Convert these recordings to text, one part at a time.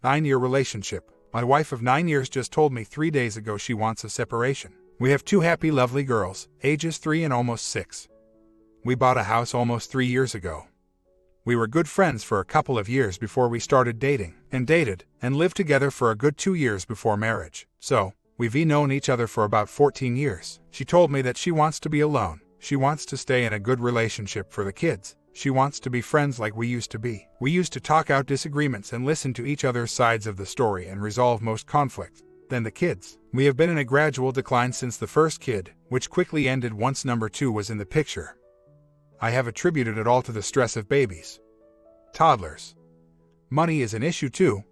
9-year relationship. My wife of 9 years just told me 3 days ago she wants a separation. We have 2 happy, lovely girls, ages 3 and almost 6. We bought a house almost 3 years ago. We were good friends for a couple of years before we started dating, and dated, and lived together for a good 2 years before marriage. So, we've known each other for about 14 years. She told me that she wants to be alone. She wants to stay in a good relationship for the kids. She wants to be friends like we used to be. We used to talk out disagreements and listen to each other's sides of the story and resolve most conflicts. Then the kids. We have been in a gradual decline since the first kid, which quickly ended once number 2 was in the picture. I have attributed it all to the stress of babies. Toddlers. Money is an issue too.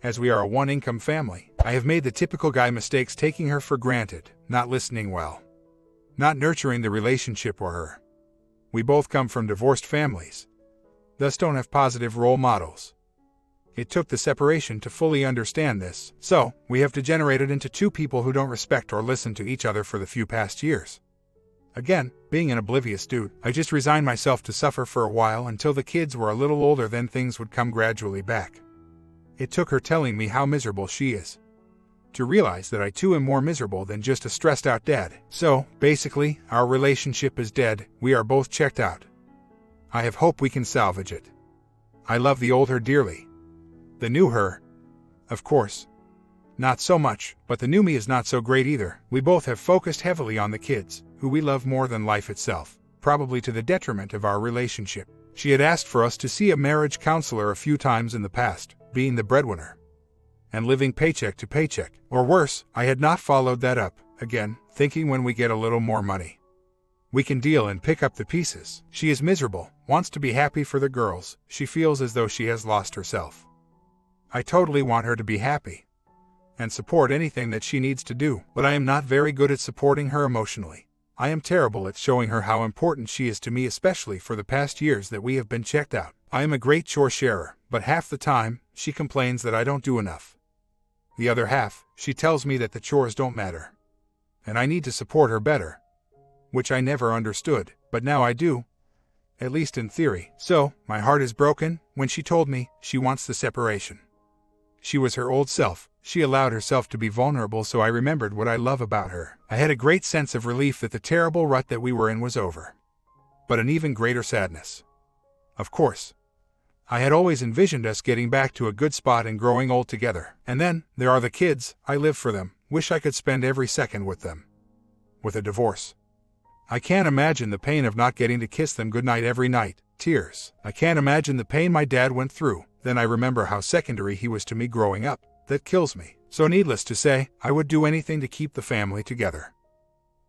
As we are a one-income family, I have made the typical guy mistakes, taking her for granted, not listening well, not nurturing the relationship or her. We both come from divorced families, thus don't have positive role models. It took the separation to fully understand this, so we have degenerated into 2 people who don't respect or listen to each other for the few past years. Again, being an oblivious dude, I just resigned myself to suffer for a while until the kids were a little older, then things would come gradually back. It took her telling me how miserable she is to realize that I too am more miserable than just a stressed out dad. So, basically, our relationship is dead. We are both checked out. I have hope we can salvage it. I love the old her dearly. The new her, of course, not so much, but the new me is not so great either. We both have focused heavily on the kids, who we love more than life itself, probably to the detriment of our relationship. She had asked for us to see a marriage counselor a few times in the past, being the breadwinner and living paycheck to paycheck. Or worse, I had not followed that up, again, thinking when we get a little more money, we can deal and pick up the pieces. She is miserable, wants to be happy for the girls. She feels as though she has lost herself. I totally want her to be happy and support anything that she needs to do, but I am not very good at supporting her emotionally. I am terrible at showing her how important she is to me, especially for the past years that we have been checked out. I am a great chore sharer, but half the time, she complains that I don't do enough. The other half, she tells me that the chores don't matter, and I need to support her better, which I never understood, but now I do, at least in theory. So, my heart is broken when she told me she wants the separation. She was her old self. She allowed herself to be vulnerable, so I remembered what I love about her. I had a great sense of relief that the terrible rut that we were in was over, but an even greater sadness. Of course, I had always envisioned us getting back to a good spot and growing old together. And then, there are the kids. I live for them. Wish I could spend every second with them. With a divorce, I can't imagine the pain of not getting to kiss them goodnight every night. Tears. I can't imagine the pain my dad went through. Then I remember how secondary he was to me growing up. That kills me. So needless to say, I would do anything to keep the family together.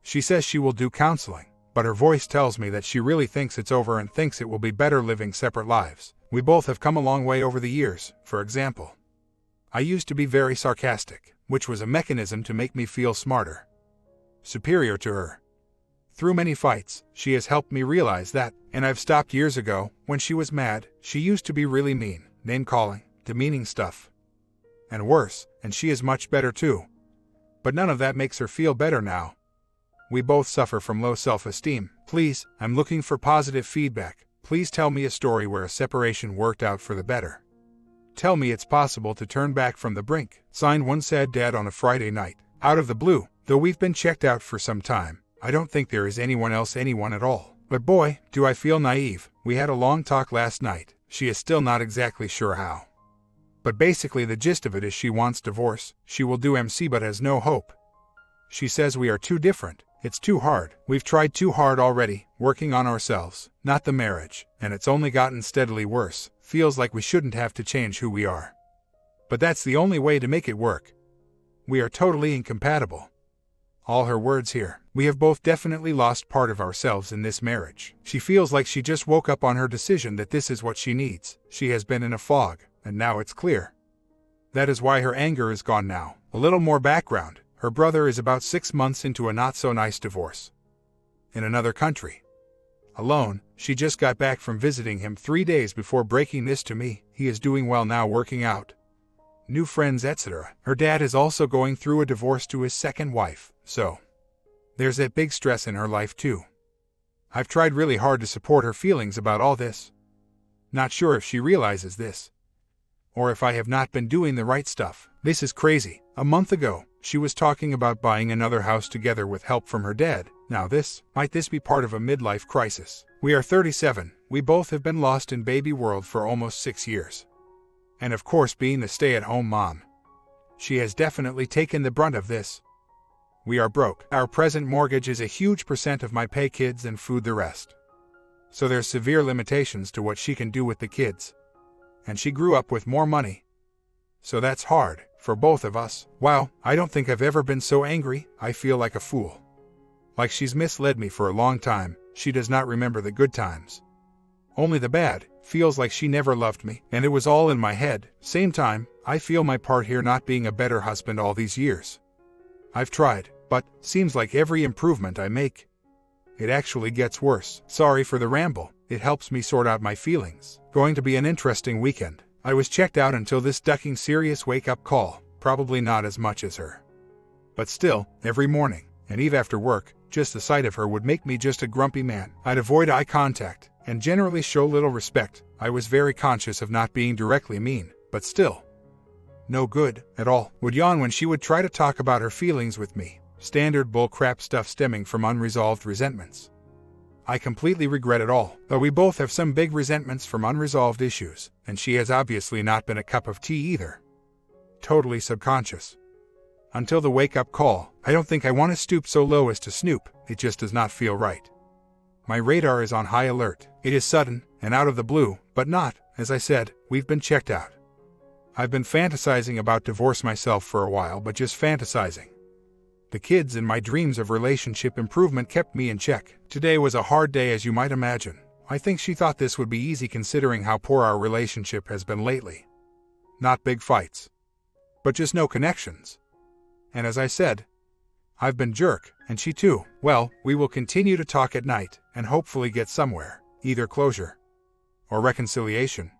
She says she will do counseling, but her voice tells me that she really thinks it's over and thinks it will be better living separate lives. We both have come a long way over the years. For example, I used to be very sarcastic, which was a mechanism to make me feel smarter, superior to her. Through many fights, she has helped me realize that, and I've stopped years ago. When she was mad, she used to be really mean, name-calling, demeaning stuff. And worse, and she is much better too. But none of that makes her feel better now. We both suffer from low self-esteem. Please, I'm looking for positive feedback. Please tell me a story where a separation worked out for the better. Tell me it's possible to turn back from the brink. Signed, one sad dad on a Friday night. Out of the blue, though we've been checked out for some time. I don't think there is anyone at all. But boy, do I feel naive. We had a long talk last night. She is still not exactly sure how. But basically the gist of it is she wants divorce. She will do MC but has no hope. She says we are too different. It's too hard. We've tried too hard already, working on ourselves, not the marriage, and it's only gotten steadily worse. Feels like we shouldn't have to change who we are. But that's the only way to make it work. We are totally incompatible. All her words here. We have both definitely lost part of ourselves in this marriage. She feels like she just woke up on her decision that this is what she needs. She has been in a fog, and now it's clear. That is why her anger is gone now. A little more background. Her brother is about 6 months into a not-so-nice divorce. In another country. Alone, she just got back from visiting him 3 days before breaking this to me. He is doing well now, working out, new friends, etc. Her dad is also going through a divorce to his second wife, so there's that big stress in her life too. I've tried really hard to support her feelings about all this. Not sure if she realizes this, or if I have not been doing the right stuff. This is crazy. A month ago, she was talking about buying another house together with help from her dad. Now might this be part of a midlife crisis? We are 37. We both have been lost in baby world for almost 6 years. And of course, being the stay-at-home mom, she has definitely taken the brunt of this. We are broke. Our present mortgage is a huge percent of my pay, kids and food the rest. So there's severe limitations to what she can do with the kids. And she grew up with more money. So that's hard for both of us. Wow, I don't think I've ever been so angry. I feel like a fool. Like she's misled me for a long time. She does not remember the good times, only the bad. Feels like she never loved me, and it was all in my head. Same time, I feel my part here, not being a better husband all these years. I've tried, but seems like every improvement I make, it actually gets worse. Sorry for the ramble. It helps me sort out my feelings. Going to be an interesting weekend. I was checked out until this ducking serious wake-up call. Probably not as much as her, but still, every morning, and even after work, just the sight of her would make me just a grumpy man. I'd avoid eye contact, and generally show little respect. I was very conscious of not being directly mean, but still, no good at all. Would yawn when she would try to talk about her feelings with me. Standard bullcrap stuff stemming from unresolved resentments. I completely regret it all, though we both have some big resentments from unresolved issues, and she has obviously not been a cup of tea either. Totally subconscious. Until the wake-up call, I don't think I want to stoop so low as to snoop. It just does not feel right. My radar is on high alert. It is sudden and out of the blue, but not, as I said, we've been checked out. I've been fantasizing about divorce myself for a while, but just fantasizing. The kids and my dreams of relationship improvement kept me in check. Today was a hard day, as you might imagine. I think she thought this would be easy considering how poor our relationship has been lately. Not big fights, but just no connections. And as I said, I've been jerk, and she too. Well, we will continue to talk at night, and hopefully get somewhere, either closure or reconciliation.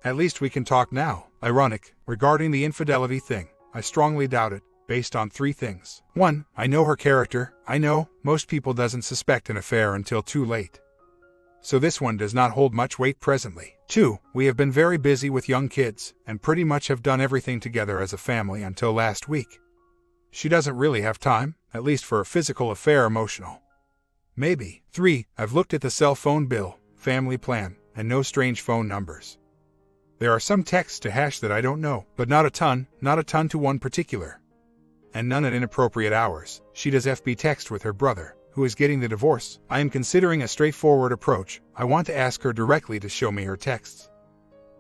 At least we can talk now. Ironic, regarding the infidelity thing, I strongly doubt it, based on 3 things. 1, I know her character. I know most people doesn't suspect an affair until too late. So this one does not hold much weight presently. 2, we have been very busy with young kids, and pretty much have done everything together as a family until last week. She doesn't really have time, at least for a physical affair. Emotional, maybe. 3, I've looked at the cell phone bill, family plan, and no strange phone numbers. There are some texts to hash that I don't know, but not a ton to one particular. And none at inappropriate hours. She does FB text with her brother, who is getting the divorce. I am considering a straightforward approach. I want to ask her directly to show me her texts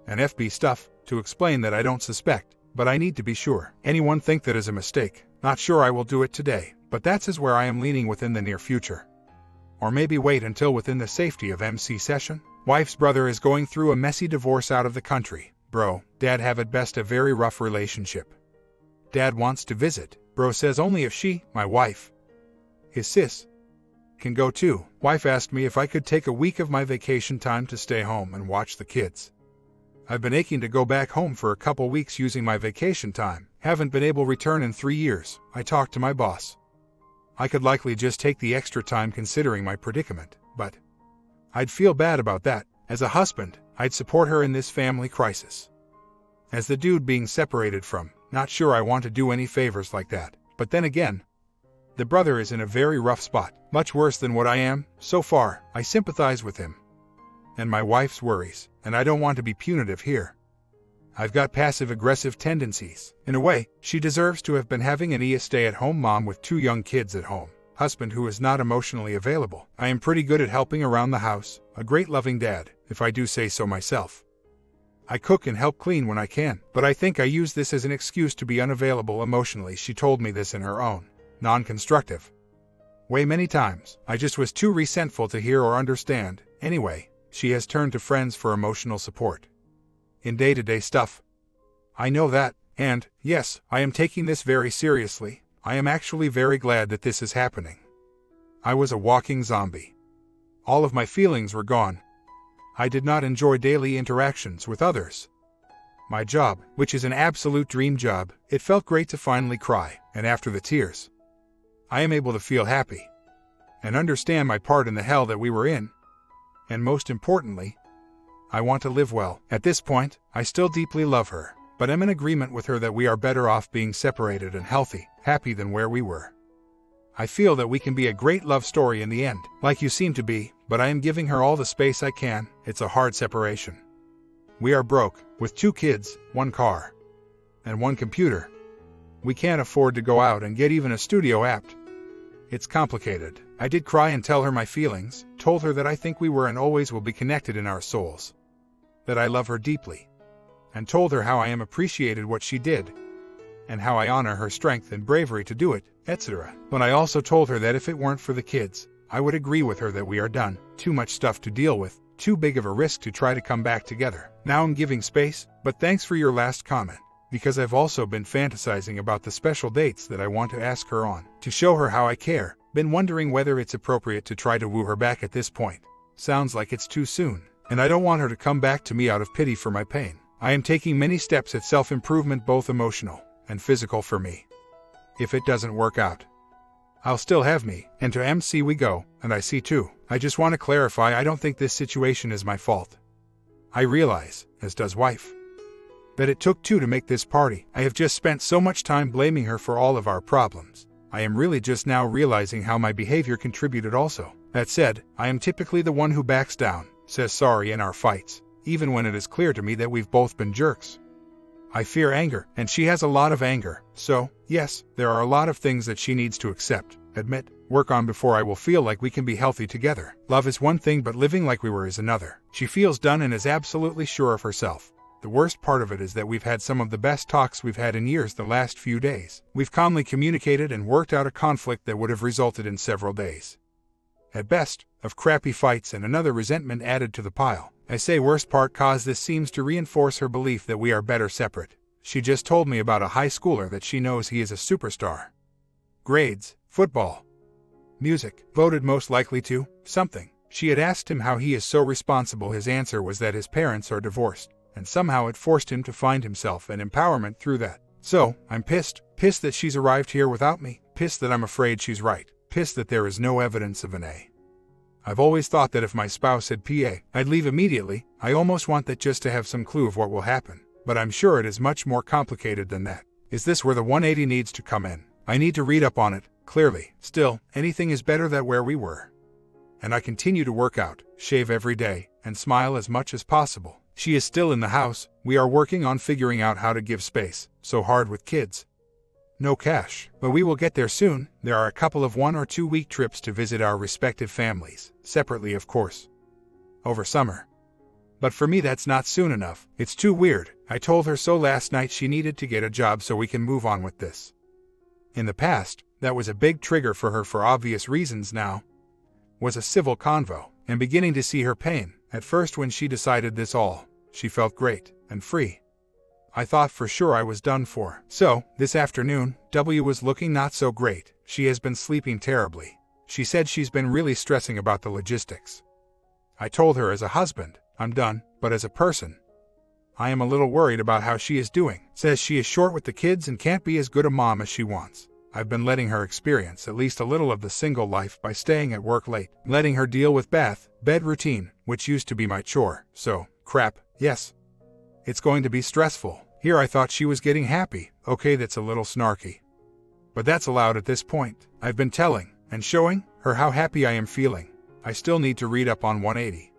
and FB stuff, to explain that I don't suspect, but I need to be sure. Anyone think that is a mistake? Not sure I will do it today, but that's where I am leaning within the near future. Or maybe wait until within the safety of MC session. Wife's brother is going through a messy divorce out of the country. Bro, dad have at best a very rough relationship. Dad wants to visit. Bro says only if she, my wife, his sis, can go too. Wife asked me if I could take a week of my vacation time to stay home and watch the kids. I've been aching to go back home for a couple weeks using my vacation time. Haven't been able to return in 3 years. I talked to my boss. I could likely just take the extra time considering my predicament, but I'd feel bad about that. As a husband, I'd support her in this family crisis. As the dude being separated from, not sure I want to do any favors like that. But then again, the brother is in a very rough spot, much worse than what I am. So far, I sympathize with him and my wife's worries, and I don't want to be punitive here. I've got passive-aggressive tendencies. In a way, she deserves to have been having a stay-at-home mom with 2 young kids at home. Husband who is not emotionally available. I am pretty good at helping around the house, a great loving dad, if I do say so myself. I cook and help clean when I can, but I think I use this as an excuse to be unavailable emotionally. She told me this in her own, non-constructive way many times. I just was too resentful to hear or understand. Anyway, she has turned to friends for emotional support in day-to-day stuff. I know that, and, yes, I am taking this very seriously. I am actually very glad that this is happening. I was a walking zombie. All of my feelings were gone. I did not enjoy daily interactions with others. My job, which is an absolute dream job, it felt great to finally cry, and after the tears, I am able to feel happy and understand my part in the hell that we were in. And most importantly, I want to live well. At this point, I still deeply love her, but am in agreement with her that we are better off being separated and healthy, happy than where we were. I feel that we can be a great love story in the end, like you seem to be, but I am giving her all the space I can. It's a hard separation. We are broke, with 2 kids, 1 car, and 1 computer. We can't afford to go out and get even a studio app. It's complicated. I did cry and tell her my feelings, told her that I think we were and always will be connected in our souls, that I love her deeply, and told her how I am appreciated what she did, and how I honor her strength and bravery to do it, etc. But I also told her that if it weren't for the kids, I would agree with her that we are done, too much stuff to deal with, too big of a risk to try to come back together. Now I'm giving space, but thanks for your last comment, because I've also been fantasizing about the special dates that I want to ask her on, to show her how I care. Been wondering whether it's appropriate to try to woo her back at this point. Sounds like it's too soon, and I don't want her to come back to me out of pity for my pain. I am taking many steps at self-improvement, both emotional and physical for me. If it doesn't work out, I'll still have me, and to MC we go, and I see too. I just want to clarify, I don't think this situation is my fault. I realize, as does wife, that it took 2 to make this party. I have just spent so much time blaming her for all of our problems. I am really just now realizing how my behavior contributed also. That said, I am typically the one who backs down, says sorry in our fights, even when it is clear to me that we've both been jerks. I fear anger, and she has a lot of anger, so, yes, there are a lot of things that she needs to accept, admit, work on before I will feel like we can be healthy together. Love is one thing, but living like we were is another. She feels done and is absolutely sure of herself. The worst part of it is that we've had some of the best talks we've had in years the last few days. We've calmly communicated and worked out a conflict that would have resulted in several days, at best, of crappy fights and another resentment added to the pile. I say worst part cause this seems to reinforce her belief that we are better separate. She just told me about a high schooler that she knows he is a superstar. Grades, football, music, voted most likely to, something. She had asked him how he is so responsible. His answer was that his parents are divorced, and somehow it forced him to find himself and empowerment through that. So, I'm pissed. Pissed that she's arrived here without me. Pissed that I'm afraid she's right. Pissed that there is no evidence of an A. I've always thought that if my spouse had PA, I'd leave immediately. I almost want that just to have some clue of what will happen. But I'm sure it is much more complicated than that. Is this where the 180 needs to come in? I need to read up on it, clearly. Still, anything is better than where we were. And I continue to work out, shave every day, and smile as much as possible. She is still in the house. We are working on figuring out how to give space. So hard with kids. No cash, but we will get there soon. There are a couple of 1 or 2 week trips to visit our respective families, separately of course, over summer. But for me that's not soon enough. It's too weird. I told her so last night. She needed to get a job so we can move on with this. In the past, that was a big trigger for her for obvious reasons. Now was a civil convo, and beginning to see her pain. At first when she decided this all, she felt great and free. I thought for sure I was done for. So, this afternoon, W was looking not so great. She has been sleeping terribly. She said she's been really stressing about the logistics. I told her as a husband, I'm done, but as a person, I am a little worried about how she is doing. Says she is short with the kids and can't be as good a mom as she wants. I've been letting her experience at least a little of the single life by staying at work late, letting her deal with bed routine, which used to be my chore. So, crap, yes. It's going to be stressful. Here I thought she was getting happy. Okay, that's a little snarky, but that's allowed at this point. I've been telling and showing her how happy I am feeling. I still need to read up on 180.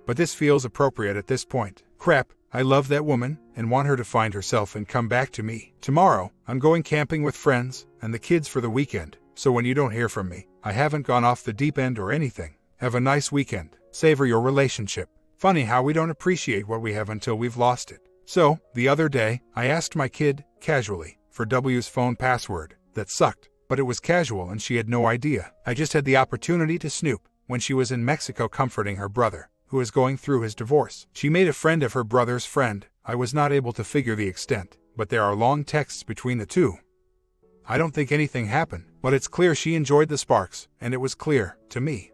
But this feels appropriate at this point. Crap, I love that woman and want her to find herself and come back to me. Tomorrow, I'm going camping with friends and the kids for the weekend, so when you don't hear from me, I haven't gone off the deep end or anything. Have a nice weekend. Savor your relationship. Funny how we don't appreciate what we have until we've lost it. So, the other day, I asked my kid, casually, for W's phone password. That sucked, but it was casual and she had no idea. I just had the opportunity to snoop when she was in Mexico comforting her brother, who is going through his divorce. She made a friend of her brother's friend. I was not able to figure the extent, but there are long texts between the two. I don't think anything happened, but it's clear she enjoyed the sparks, and it was clear, to me,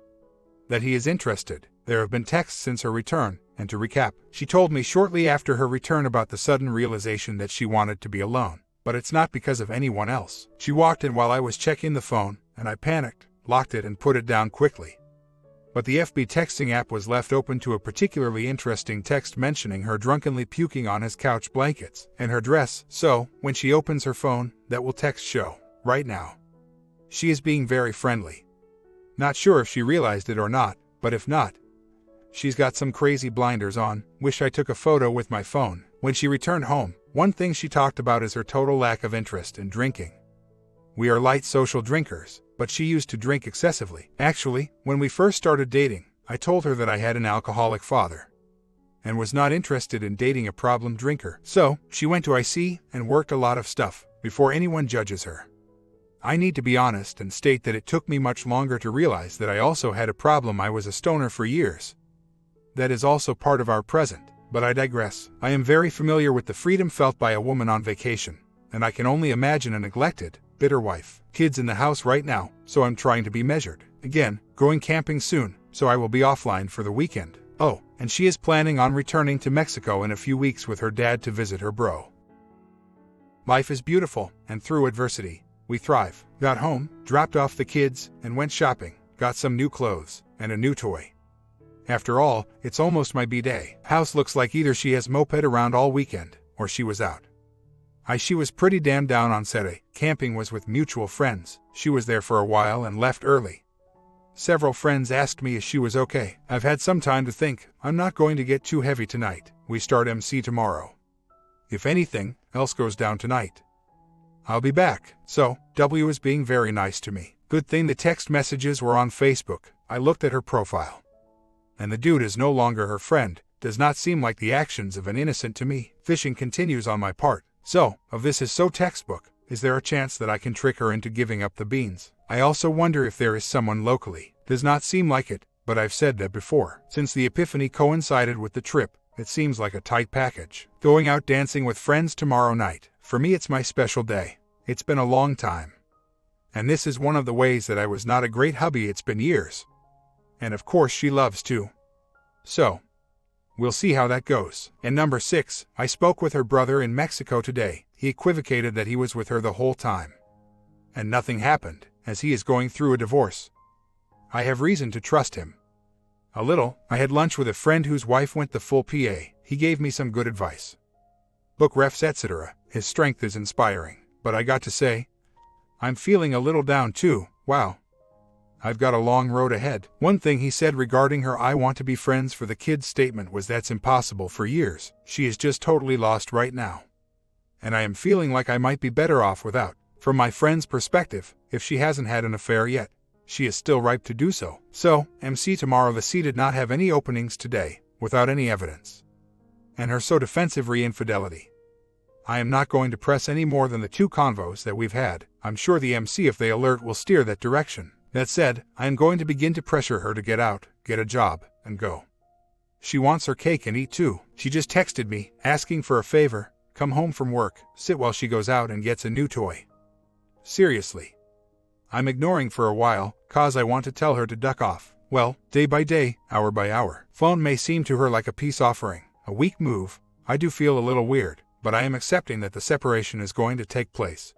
that he is interested. There have been texts since her return, and to recap, she told me shortly after her return about the sudden realization that she wanted to be alone. But it's not because of anyone else. She walked in while I was checking the phone, and I panicked, locked it and put it down quickly. but the FB texting app was left open to a particularly interesting text mentioning her drunkenly puking on his couch blankets and her dress, so, when she opens her phone, that will text show, right now. She is being very friendly. Not sure if she realized it or not, but if not, she's got some crazy blinders on. Wish I took a photo with my phone. When she returned home, one thing she talked about is her total lack of interest in drinking. We are light social drinkers, but she used to drink excessively. Actually, when we first started dating, I told her that I had an alcoholic father and was not interested in dating a problem drinker. So, she went to IC and worked a lot of stuff before anyone judges her. I need to be honest and state that it took me much longer to realize that I also had a problem. I was a stoner for years. That is also part of our present, but I digress. I am very familiar with the freedom felt by a woman on vacation, and I can only imagine a neglected, bitter wife. Kids in the house right now, so I'm trying to be measured. Again, going camping soon, so I will be offline for the weekend. Oh, and she is planning on returning to Mexico in a few weeks with her dad to visit her bro. Life is beautiful, and through adversity, we thrive. Got home, dropped off the kids, and went shopping. Got some new clothes, and a new toy. After all, it's almost my B-day. House looks like either she has moped around all weekend, or she was out. She was pretty damn down on Saturday. Camping was with mutual friends. She was there for a while and left early. Several friends asked me if she was okay. I've had some time to think. I'm not going to get too heavy tonight. We start MC tomorrow. If anything else goes down tonight, I'll be back. So, W is being very nice to me. Good thing the text messages were on Facebook. I looked at her profile. And the dude is no longer her friend. Does not seem like the actions of an innocent to me. Fishing continues on my part. So, of this is so textbook, is there a chance that I can trick her into giving up the beans? I also wonder if there is someone locally. Does not seem like it, but I've said that before. Since the epiphany coincided with the trip, it seems like a tight package. Going out dancing with friends tomorrow night. For me it's my special day. It's been a long time. And this is one of the ways that I was not a great hubby. It's been years. And of course she loves too. So, we'll see how that goes. And number 6, I spoke with her brother in Mexico today. He equivocated that he was with her the whole time. And nothing happened, as he is going through a divorce. I have reason to trust him. A little. I had lunch with a friend whose wife went the full PA. He gave me some good advice. Book refs etc. His strength is inspiring. But I got to say, I'm feeling a little down too. Wow. I've got a long road ahead. One thing he said regarding her "I want to be friends for the kids" statement was that's impossible for years. She is just totally lost right now. And I am feeling like I might be better off without. From my friend's perspective, if she hasn't had an affair yet, she is still ripe to do so. So, MC tomorrow. The C did not have any openings today, without any evidence. And her so defensive re-infidelity. I am not going to press any more than the 2 convos that we've had. I'm sure the MC, if they alert, will steer that direction. That said, I am going to begin to pressure her to get out, get a job, and go. She wants her cake and eat too. She just texted me, asking for a favor. Come home from work, sit while she goes out and gets a new toy. Seriously. I'm ignoring for a while, cause I want to tell her to duck off. Well, day by day, hour by hour. Phone may seem to her like a peace offering, a weak move. I do feel a little weird, but I am accepting that the separation is going to take place.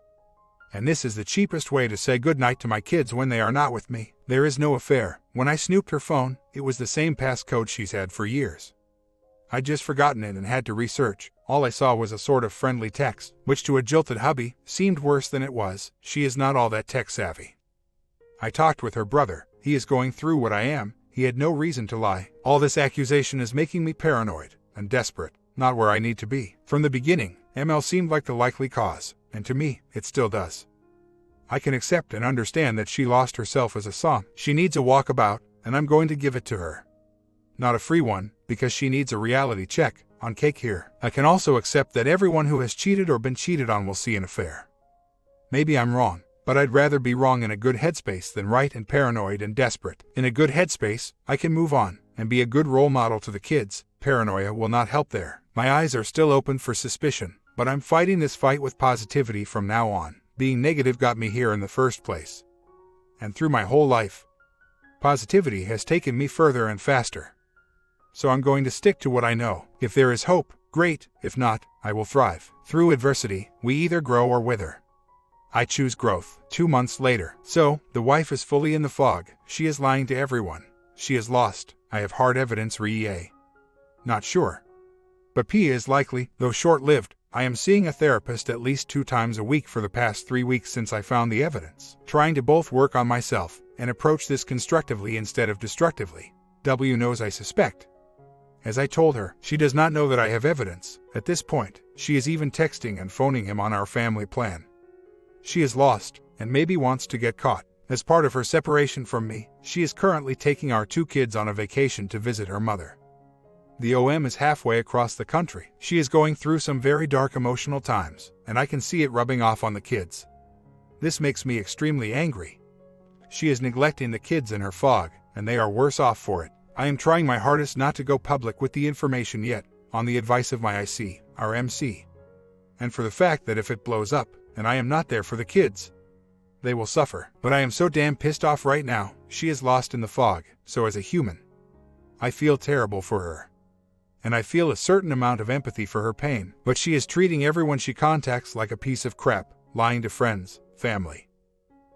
And this is the cheapest way to say goodnight to my kids when they are not with me. There is no affair. When I snooped her phone, it was the same passcode she's had for years. I'd just forgotten it and had to research. All I saw was a sort of friendly text, which to a jilted hubby, seemed worse than it was. She is not all that tech savvy. I talked with her brother. He is going through what I am. He had no reason to lie. All this accusation is making me paranoid and desperate, not where I need to be. From the beginning, ML seemed like the likely cause, and to me, it still does. I can accept and understand that she lost herself as a song. She needs a walkabout, and I'm going to give it to her. Not a free one, because she needs a reality check on cake here. I can also accept that everyone who has cheated or been cheated on will see an affair. Maybe I'm wrong, but I'd rather be wrong in a good headspace than right and paranoid and desperate. In a good headspace, I can move on and be a good role model to the kids. Paranoia will not help there. My eyes are still open for suspicion, but I'm fighting this fight with positivity from now on. Being negative got me here in the first place. And through my whole life, positivity has taken me further and faster. So I'm going to stick to what I know. If there is hope, great. If not, I will thrive. Through adversity, we either grow or wither. I choose growth. 2 months later. So, the wife is fully in the fog. She is lying to everyone. She is lost. I have hard evidence re-A. Not sure. But P is likely, though short-lived. I am seeing a therapist at least 2 times a week for the past 3 weeks since I found the evidence, trying to both work on myself and approach this constructively instead of destructively. W knows I suspect. As I told her, she does not know that I have evidence. At this point, she is even texting and phoning him on our family plan. She is lost, and maybe wants to get caught. As part of her separation from me, she is currently taking our 2 kids on a vacation to visit her mother. The OM is halfway across the country. She is going through some very dark emotional times, and I can see it rubbing off on the kids. This makes me extremely angry. She is neglecting the kids in her fog, and they are worse off for it. I am trying my hardest not to go public with the information yet, on the advice of my IC, our MC. And for the fact that if it blows up, and I am not there for the kids, they will suffer. But I am so damn pissed off right now. She is lost in the fog, so as a human, I feel terrible for her. And I feel a certain amount of empathy for her pain, but she is treating everyone she contacts like a piece of crap, lying to friends, family,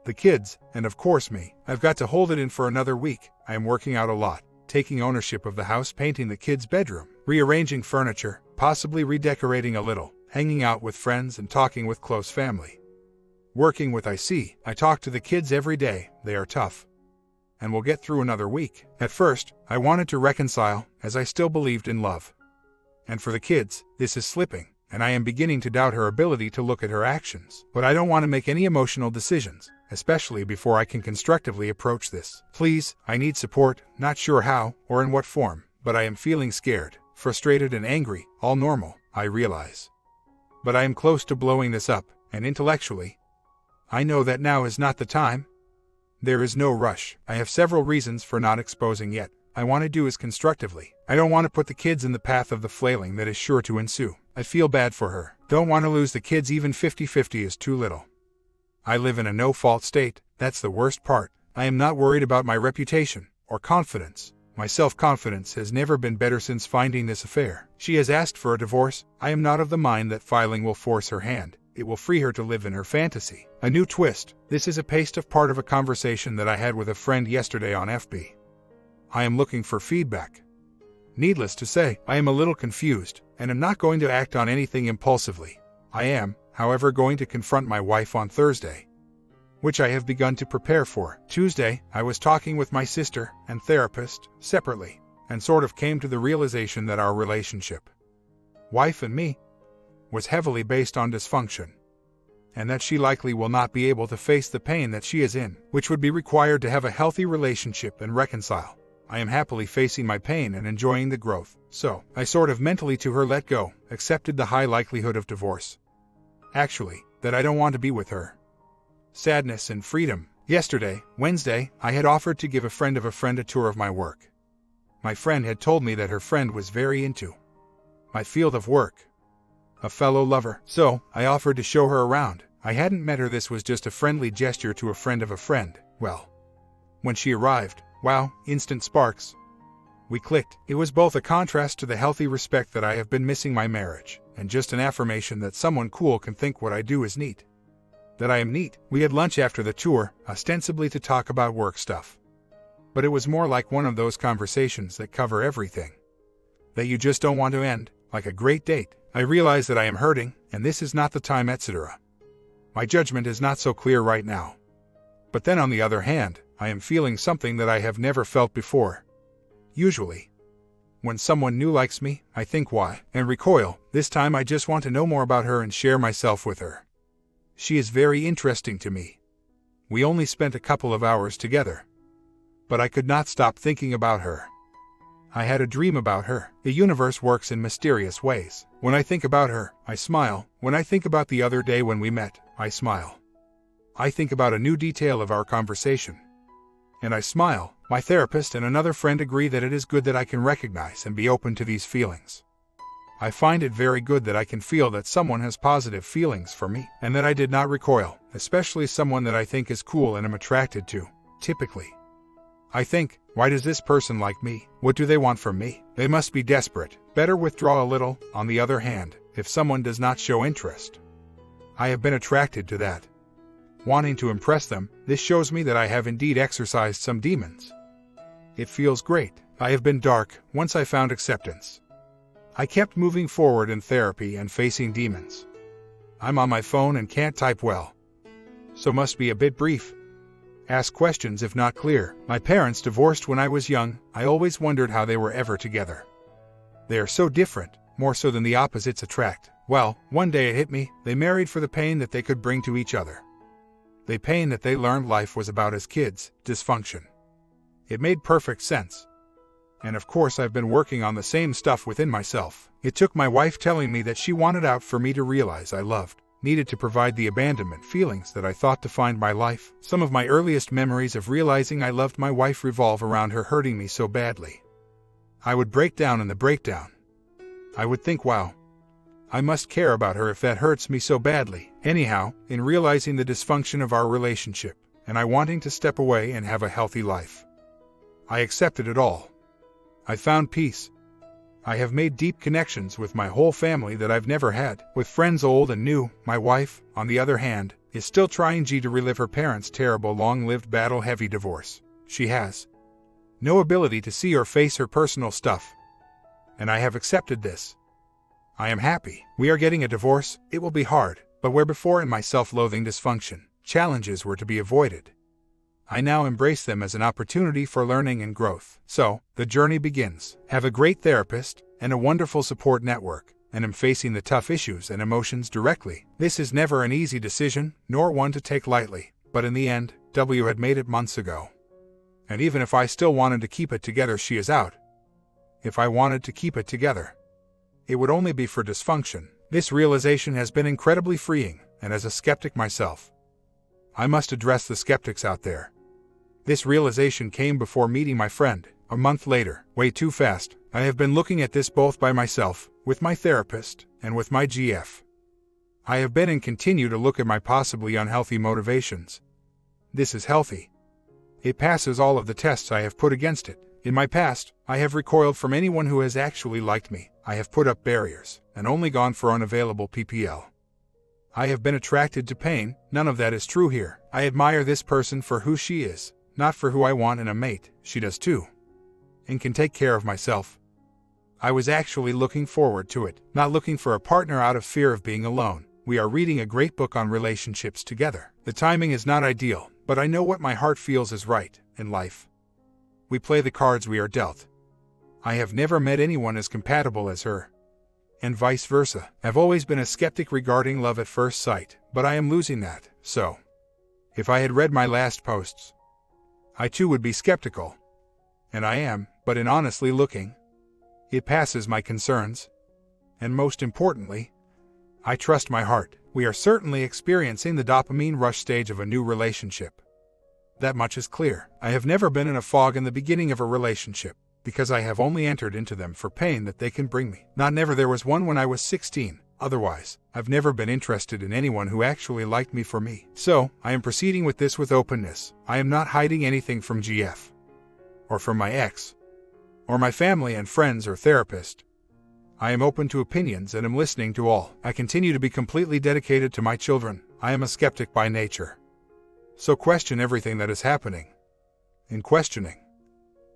the kids, and of course me. I've got to hold it in for another week. I am working out a lot, taking ownership of the house, painting the kids' bedroom, rearranging furniture, possibly redecorating a little, hanging out with friends and talking with close family. Working with IC, I talk to the kids every day. They are tough. And we'll get through another week. At first, I wanted to reconcile, as I still believed in love. And for the kids, this is slipping, and I am beginning to doubt her ability to look at her actions. But I don't want to make any emotional decisions, especially before I can constructively approach this. Please, I need support, not sure how, or in what form, but I am feeling scared, frustrated and angry, all normal, I realize. But I am close to blowing this up, and intellectually, I know that now is not the time. There is no rush. I have several reasons for not exposing yet. I want to do is constructively. I don't want to put the kids in the path of the flailing that is sure to ensue. I feel bad for her. Don't want to lose the kids. Even 50-50 is too little. I live in a no-fault state. That's the worst part. I am not worried about my reputation or confidence. My self-confidence has never been better since finding this affair. She has asked for a divorce. I am not of the mind that filing will force her hand. It will free her to live in her fantasy. A new twist. This is a paste of part of a conversation that I had with a friend yesterday on FB. I am looking for feedback. Needless to say, I am a little confused, and am not going to act on anything impulsively. I am, however, going to confront my wife on Thursday, which I have begun to prepare for. Tuesday, I was talking with my sister and therapist separately, and sort of came to the realization that our relationship, wife and me, was heavily based on dysfunction, and that she likely will not be able to face the pain that she is in, which would be required to have a healthy relationship and reconcile. I am happily facing my pain and enjoying the growth, so I sort of mentally to her let go, accepted the high likelihood of divorce. Actually, that I don't want to be with her. Sadness and freedom. Yesterday, Wednesday, I had offered to give a friend a tour of my work. My friend had told me that her friend was very into my field of work, a fellow lover, so I offered to show her around. I hadn't met her. This was just a friendly gesture to a friend of a friend. Well, when she arrived, wow, instant sparks. We clicked. It was both a contrast to the healthy respect that I have been missing my marriage, and just an affirmation that someone cool can think what I do is neat. That I am neat. We had lunch after the tour, ostensibly to talk about work stuff. But it was more like one of those conversations that cover everything, that you just don't want to end, like a great date. I realize that I am hurting, and this is not the time, etc. My judgment is not so clear right now. But then on the other hand, I am feeling something that I have never felt before. Usually, when someone new likes me, I think why, and recoil. This time I just want to know more about her and share myself with her. She is very interesting to me. We only spent a couple of hours together, but I could not stop thinking about her. I had a dream about her. The universe works in mysterious ways. When I think about her, I smile. When I think about the other day when we met, I smile. I think about a new detail of our conversation, and I smile. My therapist and another friend agree that it is good that I can recognize and be open to these feelings. I find it very good that I can feel that someone has positive feelings for me, and that I did not recoil, especially someone that I think is cool and am attracted to. Typically, I think, why does this person like me? What do they want from me? They must be desperate. Better withdraw a little. On the other hand, if someone does not show interest, I have been attracted to that, wanting to impress them. This shows me that I have indeed exercised some demons. It feels great. I have been dark once I found acceptance. I kept moving forward in therapy and facing demons. I'm on my phone and can't type well, so must be a bit brief. Ask questions if not clear. My parents divorced when I was young. I always wondered how they were ever together. They are so different, more so than the opposites attract. Well, one day it hit me, they married for the pain that they could bring to each other. The pain that they learned life was about as kids, dysfunction. It made perfect sense. And of course I've been working on the same stuff within myself. It took my wife telling me that she wanted out for me to realize I needed to provide the abandonment feelings that I thought defined my life. Some of my earliest memories of realizing I loved my wife revolve around her hurting me so badly. I would break down in the breakdown. I would think, wow, I must care about her if that hurts me so badly. Anyhow, in realizing the dysfunction of our relationship, and I wanting to step away and have a healthy life, I accepted it all. I found peace. I have made deep connections with my whole family that I've never had, with friends old and new. My wife, on the other hand, is still trying to relive her parents' terrible long-lived battle-heavy divorce. She has no ability to see or face her personal stuff. And I have accepted this. I am happy. We are getting a divorce. It will be hard, but where before in my self-loathing dysfunction, challenges were to be avoided, I now embrace them as an opportunity for learning and growth. So, the journey begins. Have a great therapist and a wonderful support network, and am facing the tough issues and emotions directly. This is never an easy decision, nor one to take lightly, but in the end, W had made it months ago. And even if I still wanted to keep it together, she is out. If I wanted to keep it together, it would only be for dysfunction. This realization has been incredibly freeing, and as a skeptic myself, I must address the skeptics out there. This realization came before meeting my friend, a month later. Way too fast. I have been looking at this both by myself, with my therapist, and with my GF. I have been and continue to look at my possibly unhealthy motivations. This is healthy. It passes all of the tests I have put against it. In my past, I have recoiled from anyone who has actually liked me. I have put up barriers, and only gone for unavailable PPL. I have been attracted to pain. None of that is true here. I admire this person for who she is, not for who I want in a mate. She does too, and can take care of myself. I was actually looking forward to it, not looking for a partner out of fear of being alone. We are reading a great book on relationships together. The timing is not ideal, but I know what my heart feels is right in life. We play the cards we are dealt. I have never met anyone as compatible as her, and vice versa. I've always been a skeptic regarding love at first sight, but I am losing that. So, if I had read my last posts, I too would be skeptical. And I am, but in honestly looking, it passes my concerns. And most importantly, I trust my heart. We are certainly experiencing the dopamine rush stage of a new relationship. That much is clear. I have never been in a fog in the beginning of a relationship, because I have only entered into them for pain that they can bring me. Not never there was one when I was 16. Otherwise, I've never been interested in anyone who actually liked me for me. So, I am proceeding with this with openness. I am not hiding anything from GF, or from my ex, or my family and friends or therapist. I am open to opinions and am listening to all. I continue to be completely dedicated to my children. I am a skeptic by nature. So question everything that is happening. In questioning,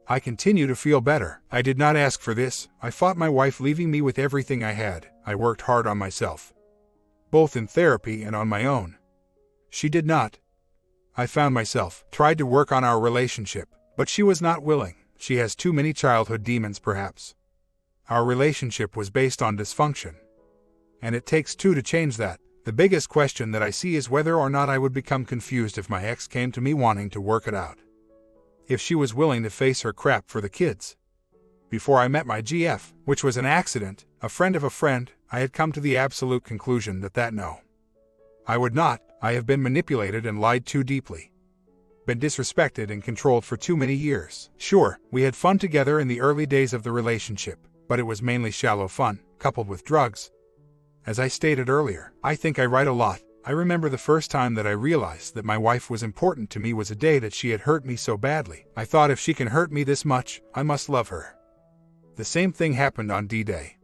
I continue to feel better. I did not ask for this. I fought my wife leaving me with everything I had. I worked hard on myself, both in therapy and on my own. She did not. I found myself, tried to work on our relationship, but she was not willing. She has too many childhood demons perhaps. Our relationship was based on dysfunction, and it takes two to change that. The biggest question that I see is whether or not I would become confused if my ex came to me wanting to work it out. If she was willing to face her crap for the kids. Before I met my GF, which was an accident, a friend of a friend, I had come to the absolute conclusion that no. I would not. I have been manipulated and lied too deeply. Been disrespected and controlled for too many years. Sure, we had fun together in the early days of the relationship, but it was mainly shallow fun, coupled with drugs. As I stated earlier, I think I write a lot. I remember the first time that I realized that my wife was important to me was a day that she had hurt me so badly. I thought if she can hurt me this much, I must love her. The same thing happened on D-Day.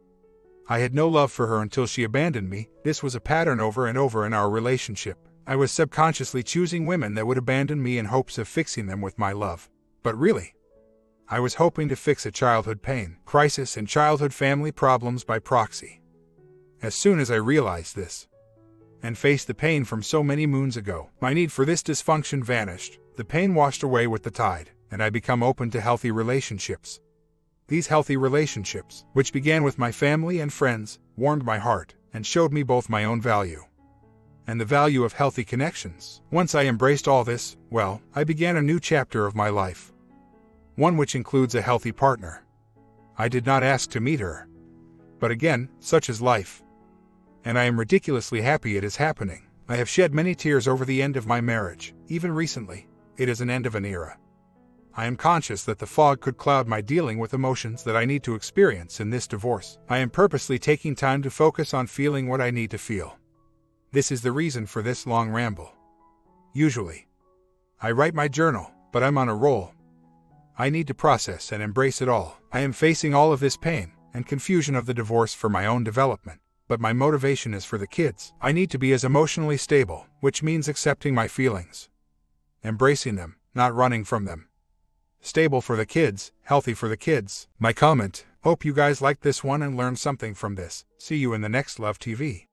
I had no love for her until she abandoned me. This was a pattern over and over in our relationship. I was subconsciously choosing women that would abandon me in hopes of fixing them with my love. But really, I was hoping to fix a childhood pain crisis and childhood family problems by proxy. As soon as I realized this, and faced the pain from so many moons ago, my need for this dysfunction vanished, the pain washed away with the tide, and I become open to healthy relationships. These healthy relationships, which began with my family and friends, warmed my heart, and showed me both my own value and the value of healthy connections. Once I embraced all this, well, I began a new chapter of my life. One which includes a healthy partner. I did not ask to meet her. But again, such is life. And I am ridiculously happy it is happening. I have shed many tears over the end of my marriage, even recently. It is an end of an era. I am conscious that the fog could cloud my dealing with emotions that I need to experience in this divorce. I am purposely taking time to focus on feeling what I need to feel. This is the reason for this long ramble. Usually, I write my journal, but I'm on a roll. I need to process and embrace it all. I am facing all of this pain and confusion of the divorce for my own development, but my motivation is for the kids. I need to be as emotionally stable, which means accepting my feelings, embracing them, not running from them. Stable for the kids, healthy for the kids. My comment: hope you guys liked this one and learned something from this. See you in the next Love TV.